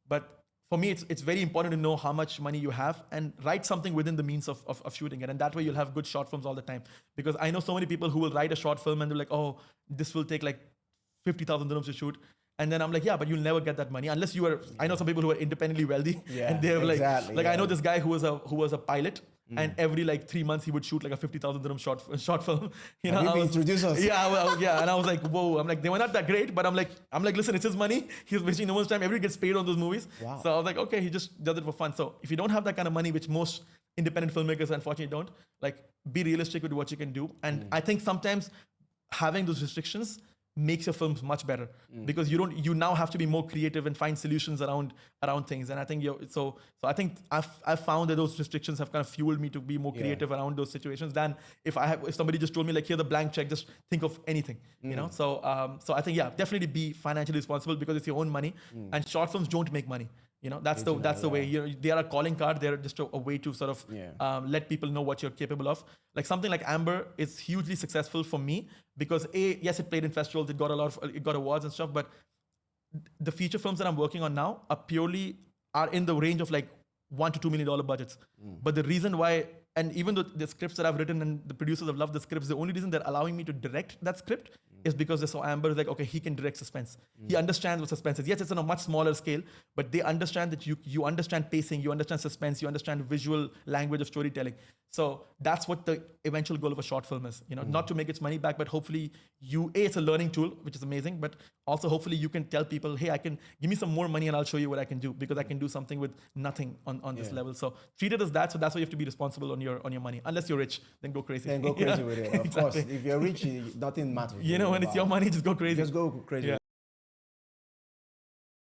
But for me, it's very important to know how much money you have and write something within the means of shooting it. And that way you'll have good short films all the time. Because I know so many people who will write a short film and they're like, oh, this will take like 50,000 dirhams to shoot. And then I'm like, yeah, but you'll never get that money unless you are. I know some people who are independently wealthy, and they have I know this guy who was a pilot, and every like 3 months he would shoot like a 50,000 dirham short film. You know, introduce us. Yeah, well, yeah, and I was like, whoa. I'm like, they were not that great, but I'm like, listen, it's his money. He's wasting no one's time. Everybody gets paid on those movies. Wow. So I was like, okay, he just does it for fun. So if you don't have that kind of money, which most independent filmmakers unfortunately don't, like, be realistic with what you can do. And I think sometimes having those restrictions makes your films much better because you now have to be more creative and find solutions around things. And I think so I think I've found that those restrictions have kind of fueled me to be more creative around those situations than if somebody just told me like, here's a blank check, just think of anything, you know. So I think definitely be financially responsible because it's your own money, and short films don't make money. You know, that's the way. You know, they are a calling card. They're just a way to sort of let people know what you're capable of. Like something like Amber is hugely successful for me because yes, it played in festivals, it got awards and stuff. But the feature films that I'm working on now are in the range of like $1 to $2 million budgets. But the reason why, and even though the scripts that I've written and the producers have loved the scripts, the only reason they're allowing me to direct that script is because they saw Amber is like, okay, he can direct suspense. He understands what suspense is. Yes, it's on a much smaller scale, but they understand that you understand pacing, you understand suspense, you understand visual language of storytelling. So that's what the eventual goal of a short film is. You know, not to make its money back, but hopefully it's a learning tool, which is amazing. But also hopefully you can tell people, hey, give me some more money and I'll show you what I can do because I can do something with nothing on this level. So treat it as that. So that's why you have to be responsible on your money. Unless you're rich, then go crazy. Then go crazy with it. Of course, if you're rich, nothing matters. You know, when it's your money, just go crazy. Just go crazy.